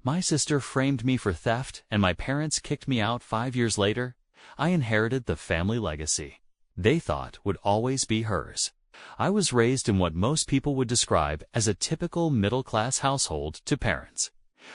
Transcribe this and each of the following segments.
My sister framed me for theft, and my parents kicked me out 5 years later. I inherited the family legacy they thought would always be hers. I was raised in what most people would describe as a typical middle-class household to parents,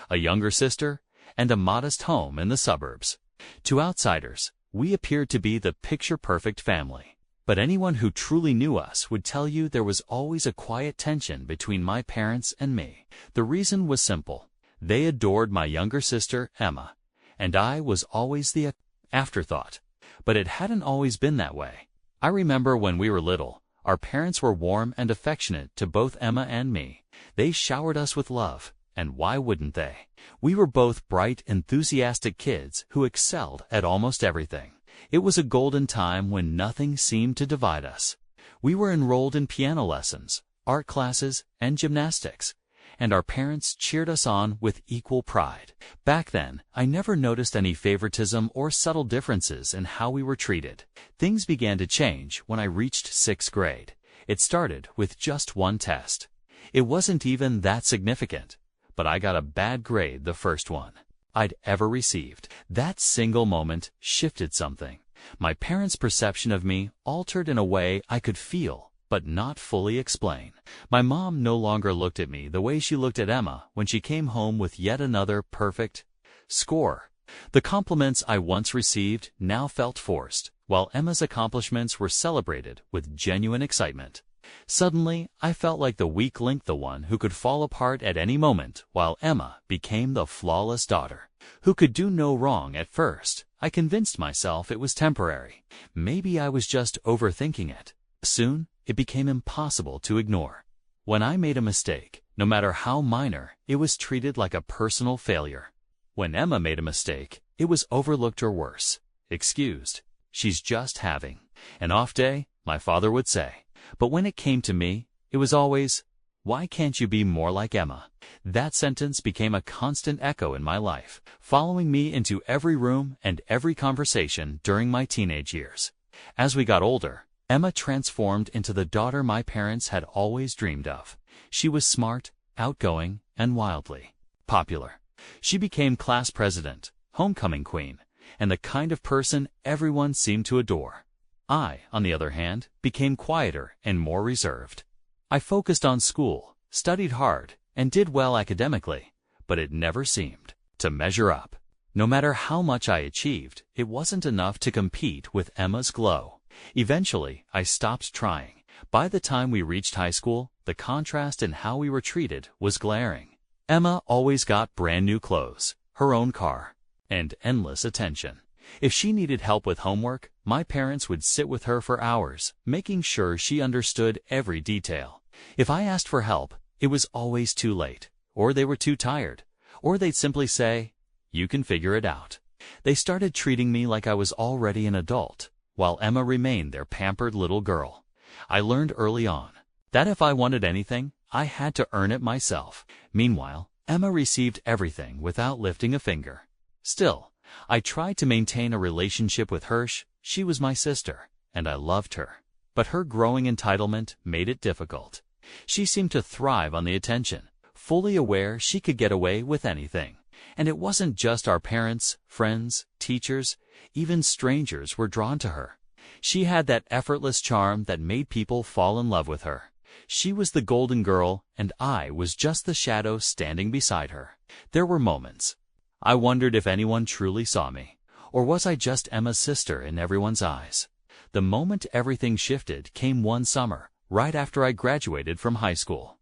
a younger sister, and a modest home in the suburbs. To outsiders, we appeared to be the picture-perfect family. But anyone who truly knew us would tell you there was always a quiet tension between my parents and me. The reason was simple. They adored my younger sister, Emma, and I was always the afterthought. But it hadn't always been that way. I remember when we were little, our parents were warm and affectionate to both Emma and me. They showered us with love, and why wouldn't they? We were both bright, enthusiastic kids who excelled at almost everything. It was a golden time when nothing seemed to divide us. We were enrolled in piano lessons, art classes, and gymnastics, and our parents cheered us on with equal pride. Back then, I never noticed any favoritism or subtle differences in how we were treated. Things began to change when I reached 6th grade. It started with just one test. It wasn't even that significant, but I got a bad grade, the first one I'd ever received. That single moment shifted something. My parents' perception of me altered in a way I could feel, but not fully explain. My mom no longer looked at me the way she looked at Emma when she came home with yet another perfect score. The compliments I once received now felt forced, while Emma's accomplishments were celebrated with genuine excitement. Suddenly, I felt like the weak link, the one who could fall apart at any moment, while Emma became the flawless daughter, who could do no wrong. At first, I convinced myself it was temporary. Maybe I was just overthinking it. Soon, it became impossible to ignore. When I made a mistake, no matter how minor, it was treated like a personal failure. When Emma made a mistake, it was overlooked or worse, excused. She's just having an off day, my father would say. But when it came to me, it was always, why can't you be more like Emma? That sentence became a constant echo in my life, following me into every room and every conversation during my teenage years. As we got older, Emma transformed into the daughter my parents had always dreamed of. She was smart, outgoing, and wildly popular. She became class president, homecoming queen, and the kind of person everyone seemed to adore. I, on the other hand, became quieter and more reserved. I focused on school, studied hard, and did well academically, but it never seemed to measure up. No matter how much I achieved, it wasn't enough to compete with Emma's glow. Eventually, I stopped trying. By the time we reached high school, the contrast in how we were treated was glaring. Emma always got brand new clothes, her own car, and endless attention. If she needed help with homework, my parents would sit with her for hours, making sure she understood every detail. If I asked for help, it was always too late, or they were too tired, or they'd simply say, "You can figure it out." They started treating me like I was already an adult, while Emma remained their pampered little girl. I learned early on that if I wanted anything, I had to earn it myself. Meanwhile, Emma received everything without lifting a finger. Still, I tried to maintain a relationship with her. She was my sister, and I loved her. But her growing entitlement made it difficult. She seemed to thrive on the attention, fully aware she could get away with anything. And it wasn't just our parents, friends, teachers, even strangers were drawn to her. She had that effortless charm that made people fall in love with her. She was the golden girl, and I was just the shadow standing beside her. There were moments I wondered if anyone truly saw me, or was I just Emma's sister in everyone's eyes? The moment everything shifted came one summer, right after I graduated from high school.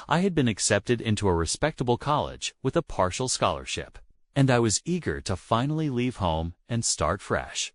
I had been accepted into a respectable college with a partial scholarship, and I was eager to finally leave home and start fresh.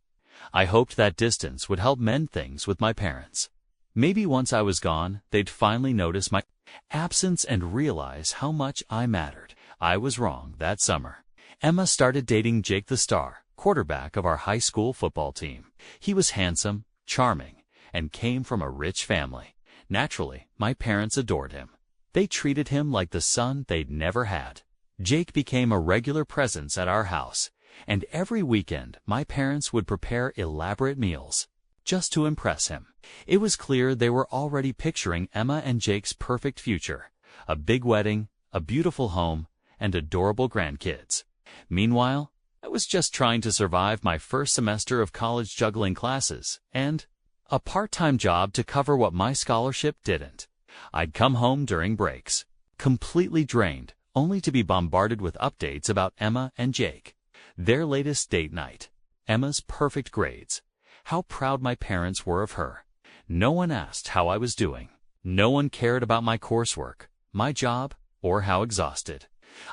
I hoped that distance would help mend things with my parents. Maybe once I was gone, they'd finally notice my absence and realize how much I mattered. I was wrong that summer. Emma started dating Jake, the star quarterback of our high school football team. He was handsome, charming, and came from a rich family. Naturally, my parents adored him. They treated him like the son they'd never had. Jake became a regular presence at our house, and every weekend my parents would prepare elaborate meals just to impress him. It was clear they were already picturing Emma and Jake's perfect future: a big wedding, a beautiful home, and adorable grandkids. Meanwhile, I was just trying to survive my first semester of college juggling classes and a part-time job to cover what my scholarship didn't. I'd come home during breaks, completely drained, only to be bombarded with updates about Emma and Jake. Their latest date night, Emma's perfect grades, how proud my parents were of her. No one asked how I was doing. No one cared about my coursework, my job, or how exhausted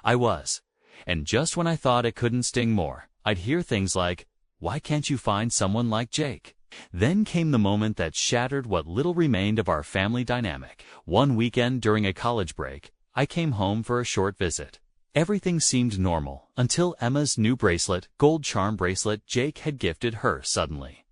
I was. And just when I thought it couldn't sting more, I'd hear things like, "Why can't you find someone like Jake?" Then came the moment that shattered what little remained of our family dynamic. One weekend during a college break, I came home for a short visit. Everything seemed normal until Emma's new bracelet, gold charm bracelet Jake had gifted her, suddenly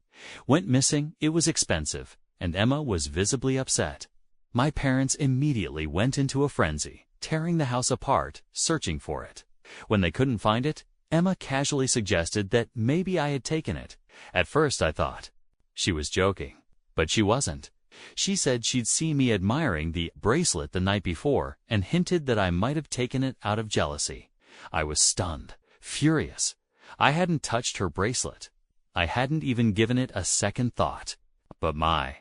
went missing. It was expensive, and Emma was visibly upset. My parents immediately went into a frenzy, tearing the house apart, searching for it. When they couldn't find it, Emma casually suggested that maybe I had taken it. At first I thought she was joking, but she wasn't. She said she'd seen me admiring the bracelet the night before and hinted that I might have taken it out of jealousy. I was stunned, furious. I hadn't touched her bracelet. I hadn't even given it a second thought. But my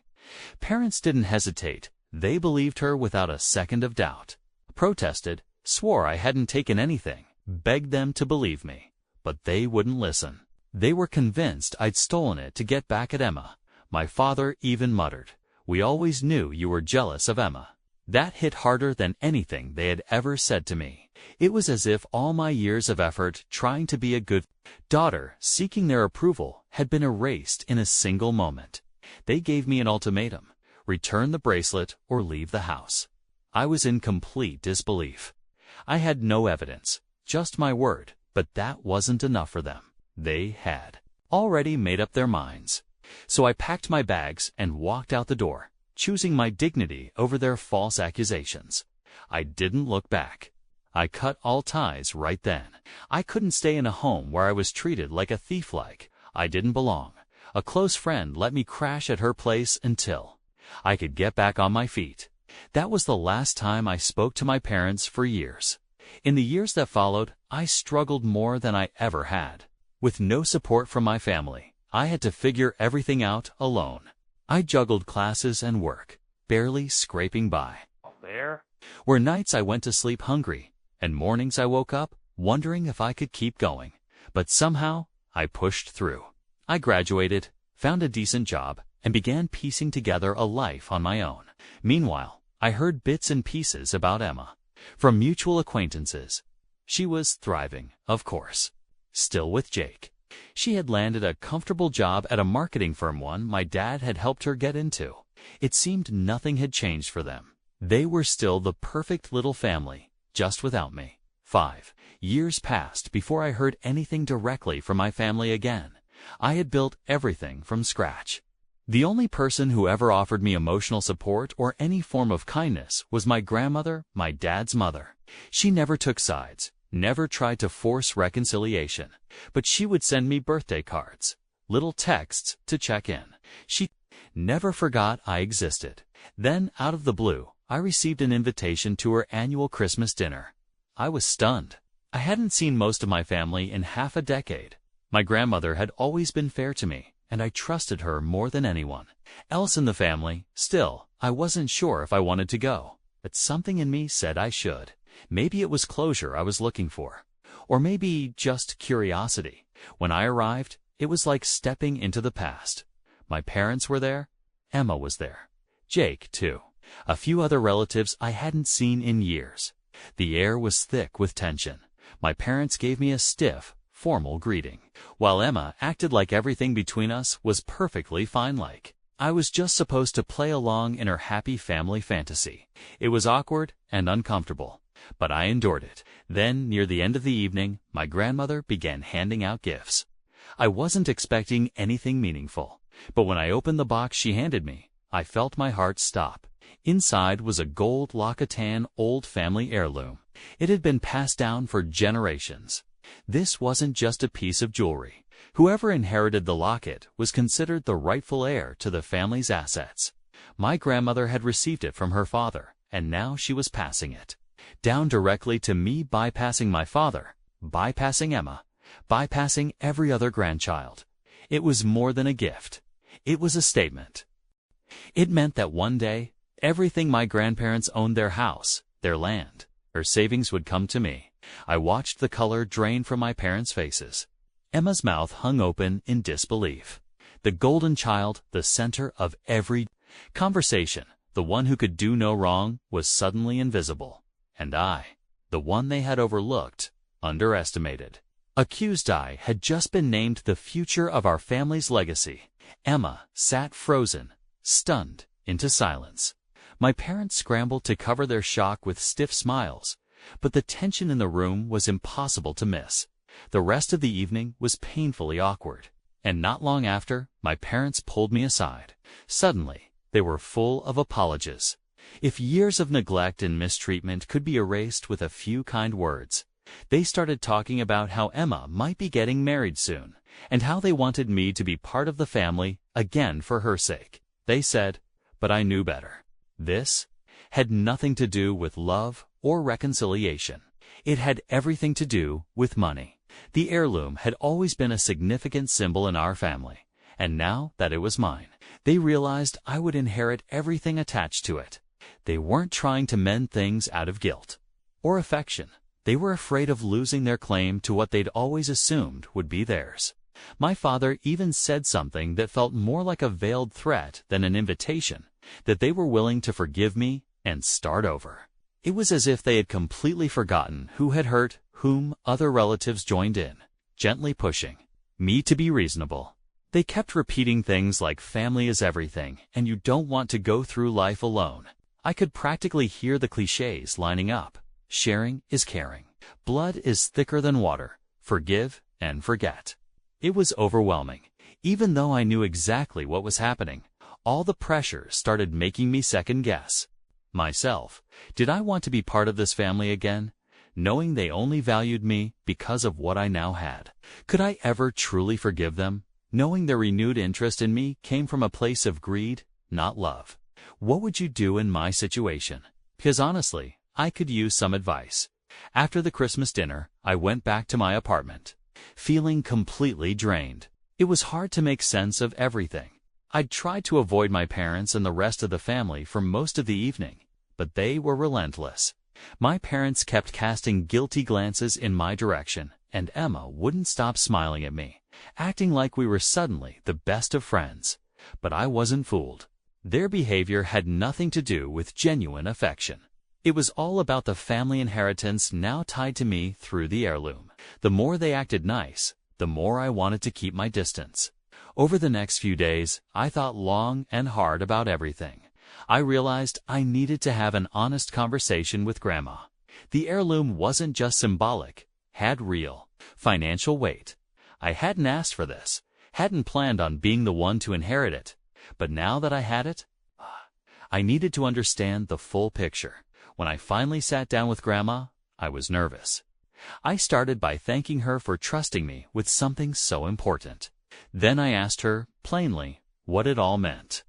parents didn't hesitate. They believed her without a second of doubt. Protested, swore I hadn't taken anything, begged them to believe me. But they wouldn't listen. They were convinced I'd stolen it to get back at Emma. My father even muttered, "We always knew you were jealous of Emma." That hit harder than anything they had ever said to me. It was as if all my years of effort trying to be a good daughter, seeking their approval, had been erased in a single moment. They gave me an ultimatum: return the bracelet or leave the house. I was in complete disbelief. I had no evidence, just my word, but that wasn't enough for them. They had already made up their minds. So I packed my bags and walked out the door, choosing my dignity over their false accusations. I didn't look back. I cut all ties right then. I couldn't stay in a home where I was treated like a thief, like I didn't belong. A close friend let me crash at her place until I could get back on my feet. That was the last time I spoke to my parents for years. In the years that followed, I struggled more than I ever had. With no support from my family, I had to figure everything out alone. I juggled classes and work, barely scraping by. There were nights I went to sleep hungry, and mornings I woke up wondering if I could keep going. But somehow, I pushed through. I graduated, found a decent job, and began piecing together a life on my own. Meanwhile, I heard bits and pieces about Emma from mutual acquaintances. She was thriving, of course, still with Jake. She had landed a comfortable job at a marketing firm, one my dad had helped her get into. It seemed nothing had changed for them. They were still the perfect little family, just without me. 5 years passed before I heard anything directly from my family again. I had built everything from scratch. The only person who ever offered me emotional support or any form of kindness was my grandmother, my dad's mother. She never took sides, never tried to force reconciliation, but she would send me birthday cards, little texts to check in. She never forgot I existed. Then, out of the blue, I received an invitation to her annual Christmas dinner. I was stunned. I hadn't seen most of my family in half a decade. My grandmother had always been fair to me, and I trusted her more than anyone else in the family. Still, I wasn't sure if I wanted to go, but something in me said I should. Maybe it was closure I was looking for, or maybe just curiosity. When I arrived, it was like stepping into the past. My parents were there. Emma was there. Jake, too. A few other relatives I hadn't seen in years. The air was thick with tension. My parents gave me a stiff, formal greeting, while Emma acted like everything between us was perfectly fine, like I was just supposed to play along in her happy family fantasy. It was awkward and uncomfortable, but I endured it. Then, near the end of the evening, my grandmother began handing out gifts. I wasn't expecting anything meaningful, but when I opened the box she handed me, I felt my heart stop. Inside was a gold Loccatan old family heirloom. It had been passed down for generations. This wasn't just a piece of jewelry. Whoever inherited the locket was considered the rightful heir to the family's assets. My grandmother had received it from her father, and now she was passing it down directly to me bypassing my father, bypassing Emma, bypassing every other grandchild. It was more than a gift. It was a statement. It meant that one day, everything my grandparents owned, their house, their land, their savings, would come to me. I watched the color drain from my parents' faces. Emma's mouth hung open in disbelief. The golden child, the center of every conversation, the one who could do no wrong, was suddenly invisible. And I, the one they had overlooked, underestimated, accused, I had just been named the future of our family's legacy. Emma sat frozen, stunned, into silence. My parents scrambled to cover their shock with stiff smiles, but the tension in the room was impossible to miss. The rest of the evening was painfully awkward, and not long after, my parents pulled me aside. Suddenly, they were full of apologies. If years of neglect and mistreatment could be erased with a few kind words, they started talking about how Emma might be getting married soon, and how they wanted me to be part of the family again for her sake. They said, but I knew better. This had nothing to do with love or reconciliation. It had everything to do with money. The heirloom had always been a significant symbol in our family, and now that it was mine, they realized I would inherit everything attached to it. They weren't trying to mend things out of guilt or affection. They were afraid of losing their claim to what they'd always assumed would be theirs. My father even said something that felt more like a veiled threat than an invitation, that they were willing to forgive me and start over. It was as if they had completely forgotten who had hurt whom. Other relatives joined in, gently pushing me to be reasonable. They kept repeating things like family is everything and you don't want to go through life alone. I could practically hear the cliches lining up. Sharing is caring. Blood is thicker than water. Forgive and forget. It was overwhelming. Even though I knew exactly what was happening, all the pressure started making me second guess myself. Did I want to be part of this family again, knowing they only valued me because of what I now had? Could I ever truly forgive them, knowing their renewed interest in me came from a place of greed, not love? What would you do in my situation? Because honestly, I could use some advice. After the Christmas dinner, I went back to my apartment, feeling completely drained. It was hard to make sense of everything. I'd tried to avoid my parents and the rest of the family for most of the evening, but they were relentless. My parents kept casting guilty glances in my direction, and Emma wouldn't stop smiling at me, acting like we were suddenly the best of friends. But I wasn't fooled. Their behavior had nothing to do with genuine affection. It was all about the family inheritance now tied to me through the heirloom. The more they acted nice, the more I wanted to keep my distance. Over the next few days, I thought long and hard about everything. I realized I needed to have an honest conversation with Grandma. The heirloom wasn't just symbolic, had real, financial weight. I hadn't asked for this, hadn't planned on being the one to inherit it. But now that I had it, I needed to understand the full picture. When I finally sat down with Grandma, I was nervous. I started by thanking her for trusting me with something so important. Then I asked her, plainly, what it all meant.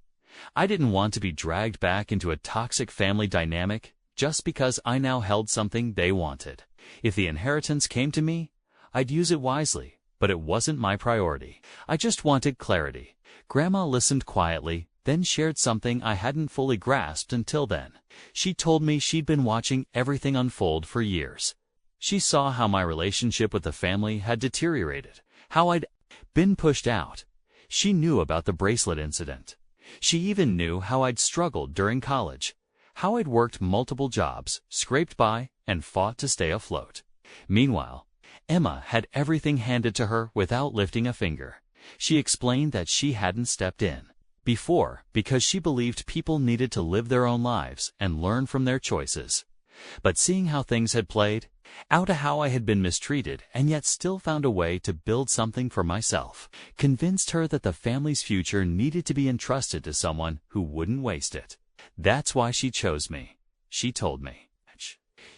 I didn't want to be dragged back into a toxic family dynamic just because I now held something they wanted. If the inheritance came to me, I'd use it wisely, but it wasn't my priority. I just wanted clarity. Grandma listened quietly, then shared something I hadn't fully grasped until then. She told me she'd been watching everything unfold for years. She saw how my relationship with the family had deteriorated, how I'd been pushed out. She knew about the bracelet incident. She even knew how I'd struggled during college, how I'd worked multiple jobs, scraped by, and fought to stay afloat. Meanwhile, Emma had everything handed to her without lifting a finger. She explained that she hadn't stepped in before because she believed people needed to live their own lives and learn from their choices. But seeing how things had played out, how I had been mistreated and yet still found a way to build something for myself, convinced her that the family's future needed to be entrusted to someone who wouldn't waste it. That's why she chose me. She told me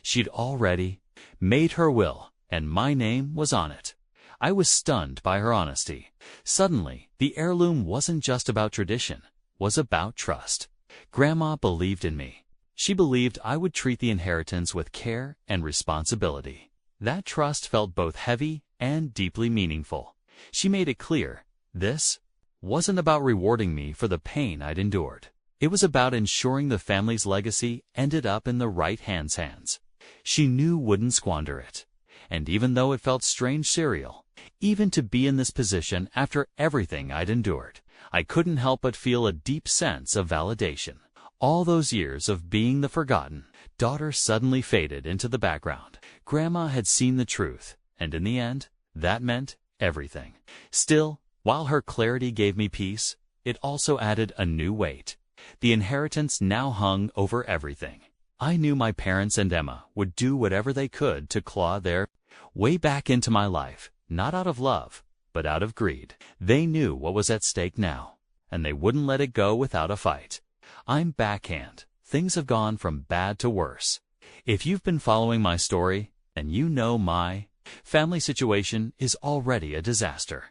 she'd already made her will, and my name was on it. I was stunned by her honesty. Suddenly, the heirloom wasn't just about tradition, was about trust. Grandma believed in me. She believed I would treat the inheritance with care and responsibility. That trust felt both heavy and deeply meaningful. She made it clear, this wasn't about rewarding me for the pain I'd endured. It was about ensuring the family's legacy ended up in the right hands. She knew wouldn't squander it. And even though it felt strange surreal, even to be in this position after everything I'd endured, I couldn't help but feel a deep sense of validation. All those years of being the forgotten daughter suddenly faded into the background. Grandma had seen the truth, and in the end, that meant everything. Still, while her clarity gave me peace, it also added a new weight. The inheritance now hung over everything. I knew my parents and Emma would do whatever they could to claw their way back into my life, not out of love, but out of greed. They knew what was at stake now, and they wouldn't let it go without a fight. I'm backhand. Things have gone from bad to worse. If you've been following my story, then you know my family situation is already a disaster.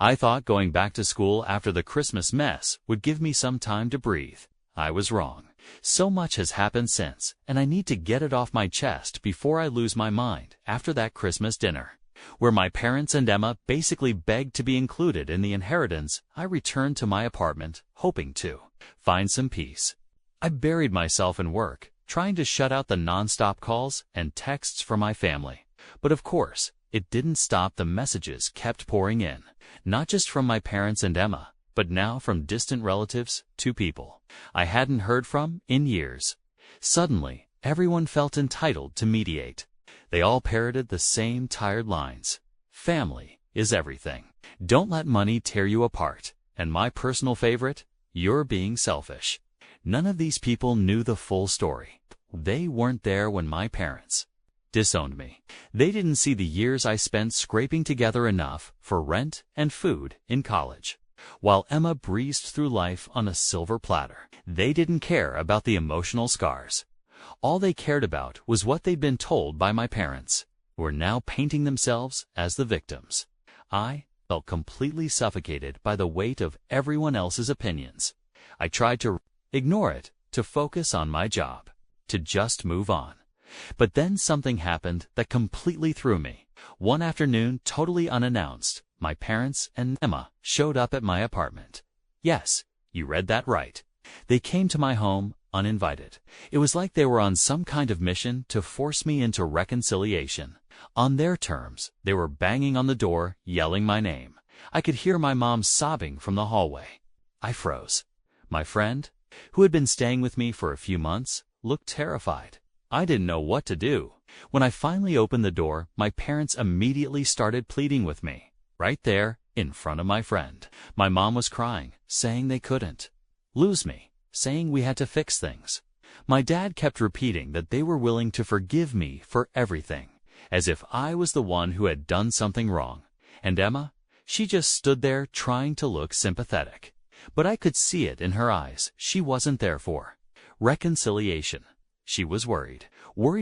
I thought going back to school after the Christmas mess would give me some time to breathe. I was wrong. So much has happened since, and I need to get it off my chest before I lose my mind after that Christmas dinner, where my parents and Emma basically begged to be included in the inheritance. I returned to my apartment, hoping to find some peace. I buried myself in work, trying to shut out the nonstop calls and texts from my family. But of course, it didn't stop. The messages kept pouring in, not just from my parents and Emma, but now from distant relatives to people I hadn't heard from in years. Suddenly, everyone felt entitled to mediate. They all parroted the same tired lines. Family is everything. Don't let money tear you apart. And my personal favorite, you're being selfish. None of these people knew the full story. They weren't there when my parents disowned me. They didn't see the years I spent scraping together enough for rent and food in college, while Emma breezed through life on a silver platter. They didn't care about the emotional scars. All they cared about was what they'd been told by my parents, who were now painting themselves as the victims. I felt completely suffocated by the weight of everyone else's opinions. I tried to ignore it, to focus on my job, to just move on. But then something happened that completely threw me. One afternoon, totally unannounced, my parents and Emma showed up at my apartment. Yes, you read that right. They came to my home uninvited. It was like they were on some kind of mission to force me into reconciliation. On their terms, they were banging on the door, yelling my name. I could hear my mom sobbing from the hallway. I froze. My friend, who had been staying with me for a few months, looked terrified. I didn't know what to do. When I finally opened the door, my parents immediately started pleading with me, right there, in front of my friend. My mom was crying, saying they couldn't lose me, saying we had to fix things. My dad kept repeating that they were willing to forgive me for everything, as if I was the one who had done something wrong. And Emma, she just stood there trying to look sympathetic. But I could see it in her eyes. She wasn't there for reconciliation. She was worried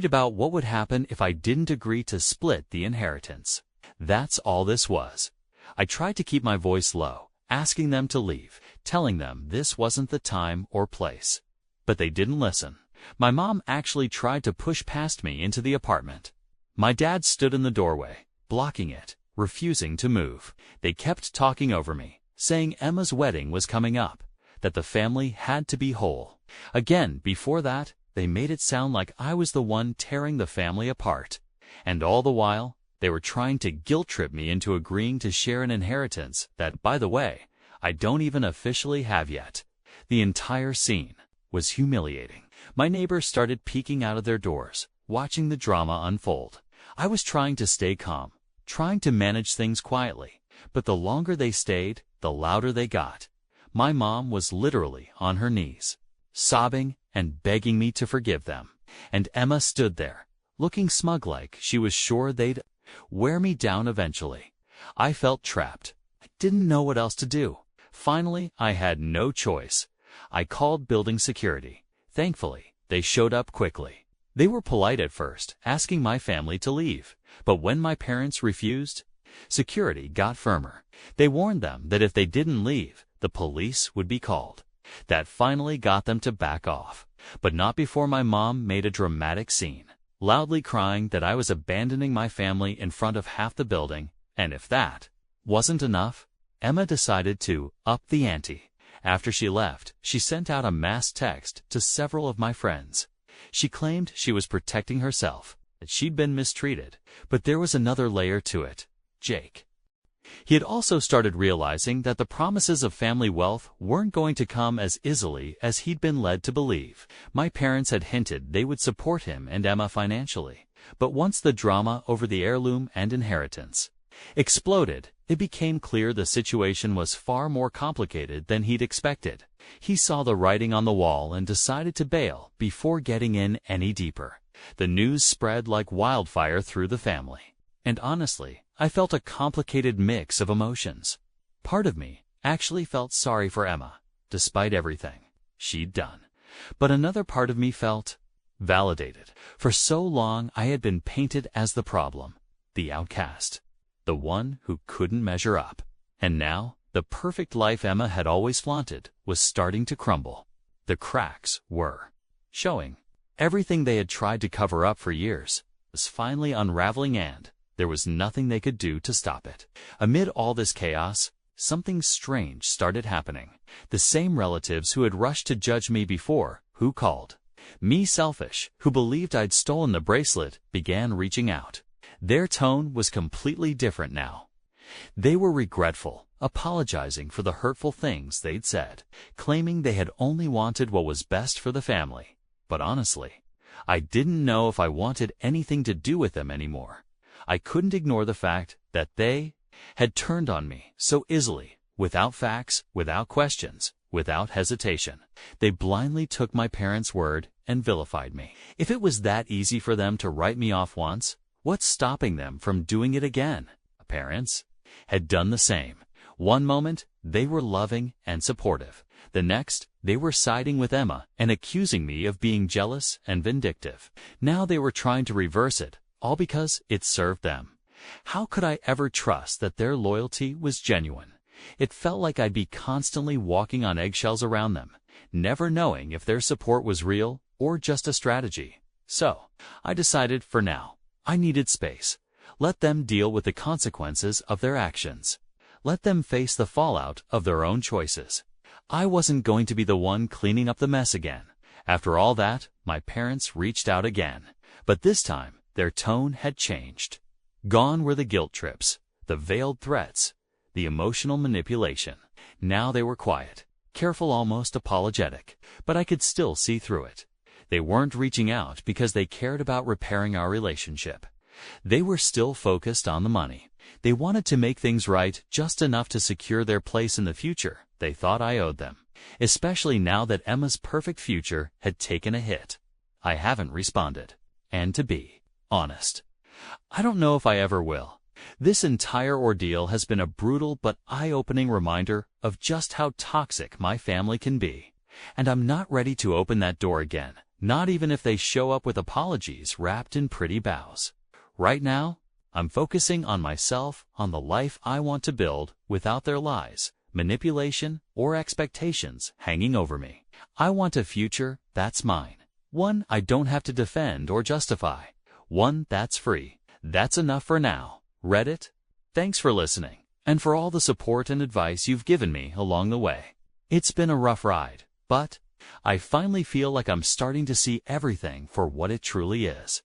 about what would happen if I didn't agree to split the inheritance. That's all this was. I tried to keep my voice low, asking them to leave, telling them this wasn't the time or place. But they didn't listen. My mom actually tried to push past me into the apartment. My dad stood in the doorway, blocking it, refusing to move. They kept talking over me, saying Emma's wedding was coming up, that the family had to be whole. Again, before that, they made it sound like I was the one tearing the family apart. And all the while, they were trying to guilt-trip me into agreeing to share an inheritance that, by the way, I don't even officially have yet. The entire scene was humiliating. My neighbors started peeking out of their doors, watching the drama unfold. I was trying to stay calm, trying to manage things quietly, but the longer they stayed, the louder they got. My mom was literally on her knees, sobbing and begging me to forgive them. And Emma stood there, looking smug like she was sure they'd wear me down eventually. I felt trapped. I didn't know what else to do. Finally, I had no choice. I called building security. Thankfully, they showed up quickly. They were polite at first, asking my family to leave. But when my parents refused, security got firmer. They warned them that if they didn't leave, the police would be called. That finally got them to back off, but not before my mom made a dramatic scene, loudly crying that I was abandoning my family in front of half the building, and if that wasn't enough, Emma decided to up the ante. After she left, she sent out a mass text to several of my friends. She claimed she was protecting herself, that she'd been mistreated, but there was another layer to it. Jake. He had also started realizing that the promises of family wealth weren't going to come as easily as he'd been led to believe. My parents had hinted they would support him and Emma financially, but once the drama over the heirloom and inheritance exploded, it became clear the situation was far more complicated than he'd expected. He saw the writing on the wall and decided to bail before getting in any deeper. The news spread like wildfire through the family, and honestly, I felt a complicated mix of emotions. Part of me actually felt sorry for Emma, despite everything she'd done. But another part of me felt validated. For so long I had been painted as the problem, the outcast, the one who couldn't measure up. And now, the perfect life Emma had always flaunted was starting to crumble. The cracks were showing. Everything they had tried to cover up for years was finally unraveling, and there was nothing they could do to stop it. Amid all this chaos, something strange started happening. The same relatives who had rushed to judge me before, who called me selfish, who believed I'd stolen the bracelet, began reaching out. Their tone was completely different now. They were regretful, apologizing for the hurtful things they'd said, claiming they had only wanted what was best for the family. But honestly, I didn't know if I wanted anything to do with them anymore. I couldn't ignore the fact that they had turned on me so easily, without facts, without questions, without hesitation. They blindly took my parents' word and vilified me. If it was that easy for them to write me off once, what's stopping them from doing it again? Parents had done the same. One moment, they were loving and supportive. The next, they were siding with Emma and accusing me of being jealous and vindictive. Now they were trying to reverse it, all because it served them. How could I ever trust that their loyalty was genuine? It felt like I'd be constantly walking on eggshells around them, never knowing if their support was real or just a strategy. So, I decided for now, I needed space. Let them deal with the consequences of their actions. Let them face the fallout of their own choices. I wasn't going to be the one cleaning up the mess again. After all that, my parents reached out again. But this time, their tone had changed. Gone were the guilt trips, the veiled threats, the emotional manipulation. Now they were quiet, careful, almost apologetic, but I could still see through it. They weren't reaching out because they cared about repairing our relationship. They were still focused on the money. They wanted to make things right just enough to secure their place in the future they thought I owed them, especially now that Emma's perfect future had taken a hit. I haven't responded. And to be honest, I don't know if I ever will. This entire ordeal has been a brutal but eye-opening reminder of just how toxic my family can be. And I'm not ready to open that door again, not even if they show up with apologies wrapped in pretty bows. Right now, I'm focusing on myself, on the life I want to build without their lies, manipulation, or expectations hanging over me. I want a future that's mine. One I don't have to defend or justify. One that's free. That's enough for now. Reddit, thanks for listening, and for all the support and advice you've given me along the way. It's been a rough ride, but I finally feel like I'm starting to see everything for what it truly is.